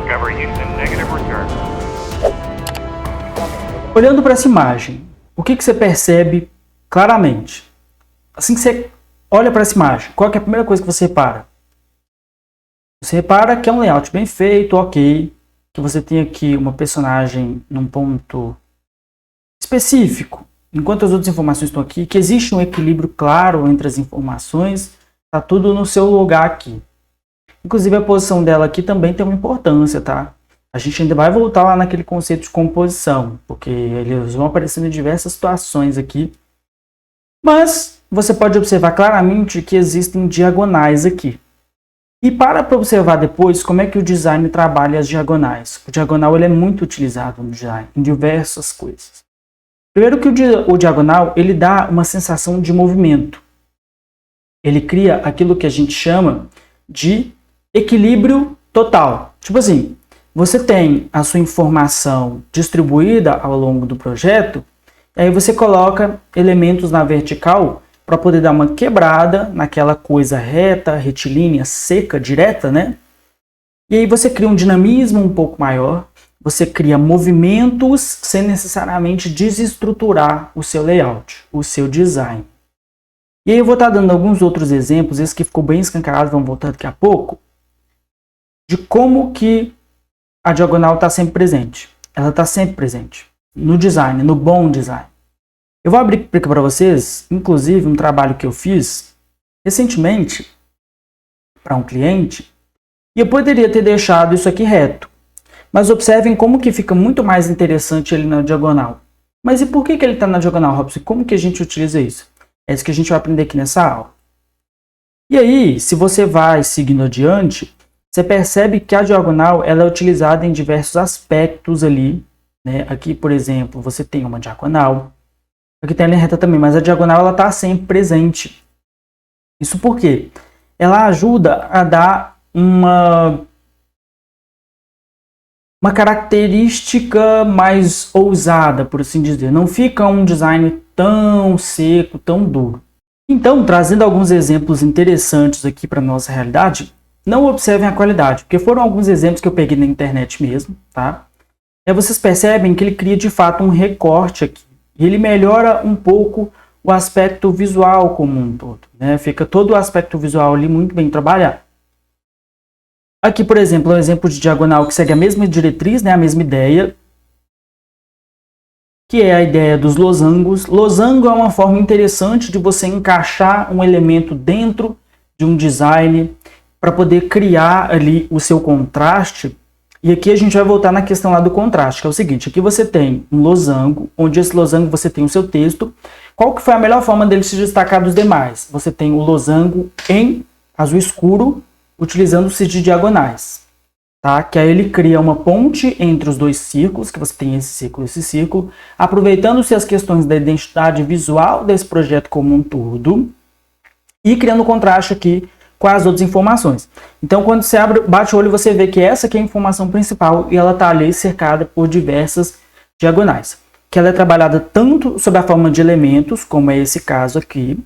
Discover Houston, negative return. Olhando para essa imagem, o que você percebe claramente? Assim que você olha para essa imagem, qual que é a primeira coisa que você repara? Você repara que é um layout bem feito, ok, que você tem aqui uma personagem num ponto específico, enquanto as outras informações estão aqui, que existe um equilíbrio claro entre as informações, está tudo no seu lugar aqui. Inclusive a posição dela aqui também tem uma importância, tá? A gente ainda vai voltar lá naquele conceito de composição, porque eles vão aparecendo em diversas situações aqui. Mas você pode observar claramente que existem diagonais aqui. E para observar depois como é que o design trabalha as diagonais. O diagonal ele é muito utilizado no design, em diversas coisas. Primeiro que o diagonal ele dá uma sensação de movimento. Ele cria aquilo que a gente chama de equilíbrio total. Tipo assim, você tem a sua informação distribuída ao longo do projeto, e aí você coloca elementos na vertical para poder dar uma quebrada naquela coisa reta, retilínea, seca, direta, né? E aí você cria um dinamismo um pouco maior, você cria movimentos sem necessariamente desestruturar o seu layout, o seu design. E aí eu vou estar dando alguns outros exemplos, esse que ficou bem escancarado, vamos voltar daqui a pouco, de como que a diagonal está sempre presente. Ela está sempre presente no design, no bom design. Eu vou abrir aqui para vocês, inclusive, um trabalho que eu fiz recentemente para um cliente, e eu poderia ter deixado isso aqui reto. Mas observem como que fica muito mais interessante ele na diagonal. Mas e por que ele está na diagonal, Robson? Como que a gente utiliza isso? É isso que a gente vai aprender aqui nessa aula. E aí, se você vai seguindo adiante, você percebe que a diagonal ela é utilizada em diversos aspectos ali, né? Aqui, por exemplo, você tem uma diagonal. Aqui tem a linha reta também, mas a diagonal ela está sempre presente. Isso por quê? Ela ajuda a dar uma característica mais ousada, por assim dizer. Não fica um design tão seco, tão duro. Então, trazendo alguns exemplos interessantes aqui para a nossa realidade, não observem a qualidade, porque foram alguns exemplos que eu peguei na internet mesmo, tá? E aí vocês percebem que ele cria de fato um recorte aqui. E ele melhora um pouco o aspecto visual como um todo, né? Fica todo o aspecto visual ali muito bem trabalhado. Aqui, por exemplo, é um exemplo de diagonal que segue a mesma diretriz, né? A mesma ideia, que é a ideia dos losangos. Losango é uma forma interessante de você encaixar um elemento dentro de um design para poder criar ali o seu contraste. E aqui a gente vai voltar na questão lá do contraste, que é o seguinte, aqui você tem um losango, onde esse losango você tem o seu texto. Qual que foi a melhor forma dele se destacar dos demais? Você tem o losango em azul escuro, utilizando-se de diagonais, tá? Que aí ele cria uma ponte entre os dois círculos, que você tem esse círculo, aproveitando-se as questões da identidade visual desse projeto como um todo, e criando contraste aqui com as outras informações. Então, quando você bate o olho, você vê que essa aqui é a informação principal e ela está ali cercada por diversas diagonais. Que ela é trabalhada tanto sob a forma de elementos, como é esse caso aqui,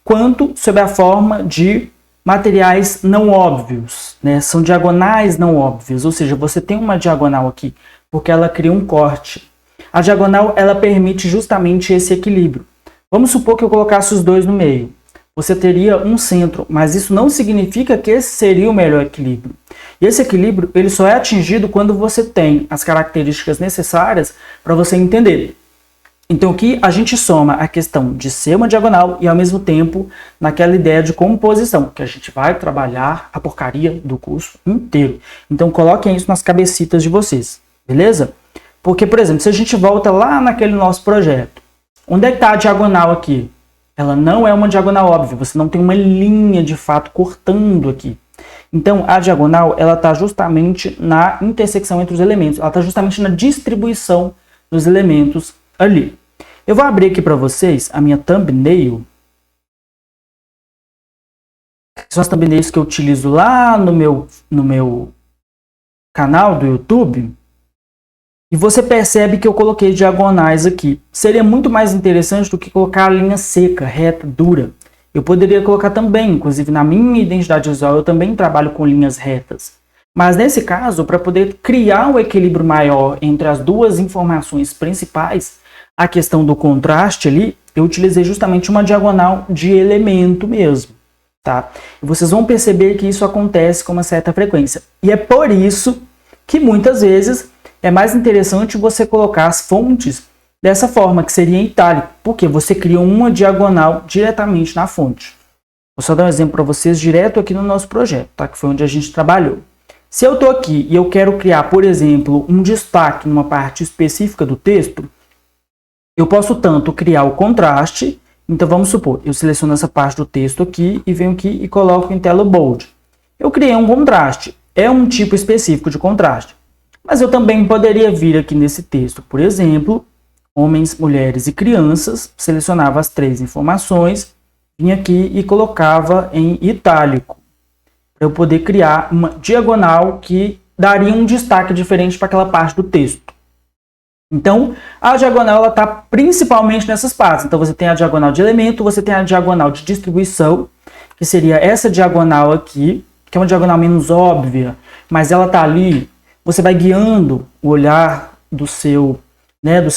quanto sob a forma de materiais não óbvios, né? São diagonais não óbvias, ou seja, você tem uma diagonal aqui, porque ela cria um corte. A diagonal, ela permite justamente esse equilíbrio. Vamos supor que eu colocasse os dois no meio. Você teria um centro, mas isso não significa que esse seria o melhor equilíbrio. E esse equilíbrio ele só é atingido quando você tem as características necessárias para você entender. Então aqui a gente soma a questão de ser uma diagonal e ao mesmo tempo naquela ideia de composição, que a gente vai trabalhar a porcaria do curso inteiro. Então coloquem isso nas cabecitas de vocês, beleza? Porque, por exemplo, se a gente volta lá naquele nosso projeto, onde é que está a diagonal aqui? Ela não é uma diagonal óbvia, você não tem uma linha de fato cortando aqui. Então, a diagonal, ela está justamente na intersecção entre os elementos, ela está justamente na distribuição dos elementos ali. Eu vou abrir aqui para vocês a minha thumbnail. São as thumbnails que eu utilizo lá no meu canal do YouTube. E você percebe que eu coloquei diagonais aqui. Seria muito mais interessante do que colocar a linha seca, reta, dura. Eu poderia colocar também, inclusive na minha identidade visual, eu também trabalho com linhas retas. Mas nesse caso, para poder criar um equilíbrio maior entre as duas informações principais, a questão do contraste ali, eu utilizei justamente uma diagonal de elemento mesmo, tá? E vocês vão perceber que isso acontece com uma certa frequência. E é por isso que muitas vezes é mais interessante você colocar as fontes dessa forma, que seria em itálico, porque você cria uma diagonal diretamente na fonte. Vou só dar um exemplo para vocês direto aqui no nosso projeto, tá? Que foi onde a gente trabalhou. Se eu estou aqui e eu quero criar, por exemplo, um destaque numa parte específica do texto, eu posso tanto criar o contraste, então vamos supor, eu seleciono essa parte do texto aqui e venho aqui e coloco em tela bold. Eu criei um contraste, é um tipo específico de contraste. Mas eu também poderia vir aqui nesse texto, por exemplo, homens, mulheres e crianças, selecionava as 3 informações, vinha aqui e colocava em itálico, para eu poder criar uma diagonal que daria um destaque diferente para aquela parte do texto. Então, a diagonal está principalmente nessas partes. Então, você tem a diagonal de elemento, você tem a diagonal de distribuição, que seria essa diagonal aqui, que é uma diagonal menos óbvia, mas ela está ali, você vai guiando o olhar do seu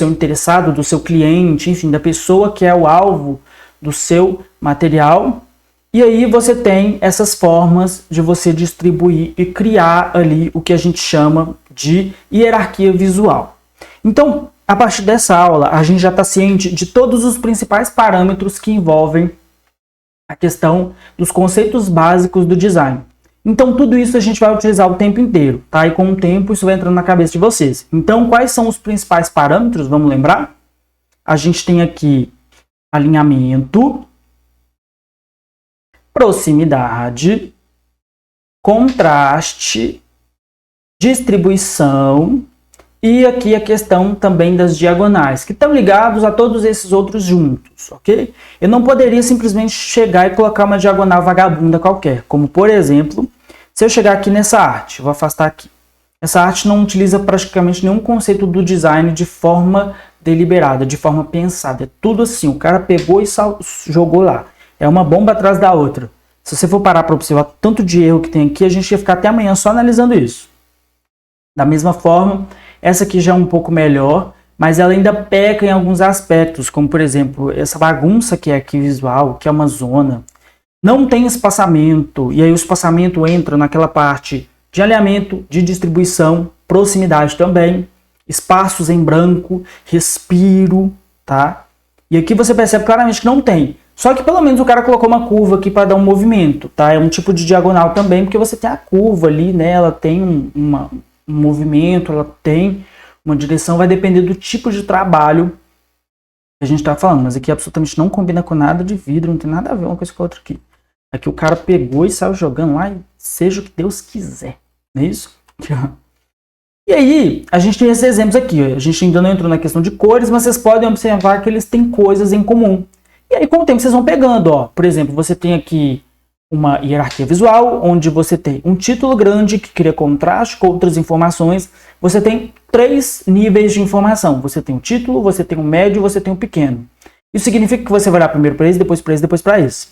interessado, do seu cliente, enfim, da pessoa que é o alvo do seu material. E aí você tem essas formas de você distribuir e criar ali o que a gente chama de hierarquia visual. Então, a partir dessa aula, a gente já está ciente de todos os principais parâmetros que envolvem a questão dos conceitos básicos do design. Então, tudo isso a gente vai utilizar o tempo inteiro, tá? E com o tempo isso vai entrando na cabeça de vocês. Então, quais são os principais parâmetros? Vamos lembrar? A gente tem aqui alinhamento, proximidade, contraste, distribuição e aqui a questão também das diagonais, que estão ligados a todos esses outros juntos, ok? Eu não poderia simplesmente chegar e colocar uma diagonal vagabunda qualquer, como por exemplo, se eu chegar aqui nessa arte, vou afastar aqui. Essa arte não utiliza praticamente nenhum conceito do design de forma deliberada, de forma pensada. É tudo assim, o cara pegou e jogou lá. É uma bomba atrás da outra. Se você for parar para observar tanto de erro que tem aqui, a gente ia ficar até amanhã só analisando isso. Da mesma forma, essa aqui já é um pouco melhor, mas ela ainda peca em alguns aspectos, como por exemplo, essa bagunça que é aqui visual, que é uma zona. Não tem espaçamento, e aí o espaçamento entra naquela parte de alinhamento, de distribuição, proximidade também, espaços em branco, respiro, tá? E aqui você percebe claramente que não tem. Só que pelo menos o cara colocou uma curva aqui para dar um movimento, tá? É um tipo de diagonal também, porque você tem a curva ali, né? Ela tem um movimento, ela tem uma direção, vai depender do tipo de trabalho que a gente está falando. Mas aqui absolutamente não combina com nada de vidro, não tem nada a ver uma coisa com a outra aqui. Aqui o cara pegou e saiu jogando lá e seja o que Deus quiser, não é isso? E aí, a gente tem esses exemplos aqui, ó. A gente ainda não entrou na questão de cores, mas vocês podem observar que eles têm coisas em comum. E aí, com o tempo, vocês vão pegando, ó. Por exemplo, você tem aqui uma hierarquia visual, onde você tem um título grande que cria contraste com outras informações. Você tem 3 níveis de informação. Você tem o título, você tem o médio, você tem o pequeno. Isso significa que você vai olhar primeiro para esse, depois para esse, depois para esse.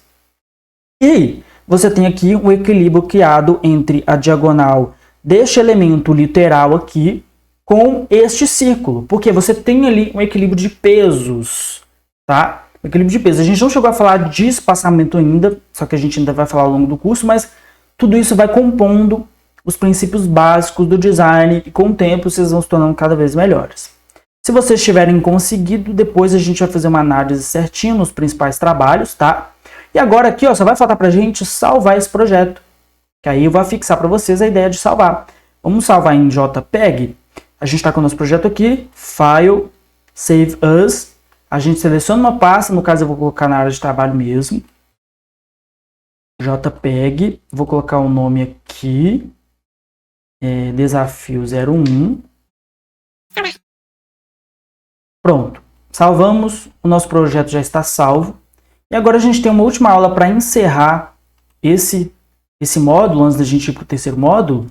E você tem aqui um equilíbrio criado entre a diagonal deste elemento literal aqui com este círculo, porque você tem ali um equilíbrio de pesos, tá? Equilíbrio de pesos. A gente não chegou a falar de espaçamento ainda, só que a gente ainda vai falar ao longo do curso, mas tudo isso vai compondo os princípios básicos do design e com o tempo vocês vão se tornando cada vez melhores. Se vocês tiverem conseguido, depois a gente vai fazer uma análise certinha nos principais trabalhos, tá? E agora aqui, ó, só vai faltar pra gente salvar esse projeto, que aí eu vou fixar para vocês a ideia de salvar. Vamos salvar em JPEG. A gente está com o nosso projeto aqui, File, Save As. A gente seleciona uma pasta, no caso eu vou colocar na área de trabalho mesmo. JPEG, vou colocar o nome aqui, Desafio 01. Pronto, salvamos, o nosso projeto já está salvo. E agora a gente tem uma última aula para encerrar esse módulo, antes da gente ir para o terceiro módulo.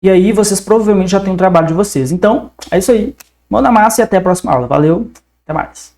E aí vocês provavelmente já têm o trabalho de vocês. Então, é isso aí. Mão na massa e até a próxima aula. Valeu, até mais.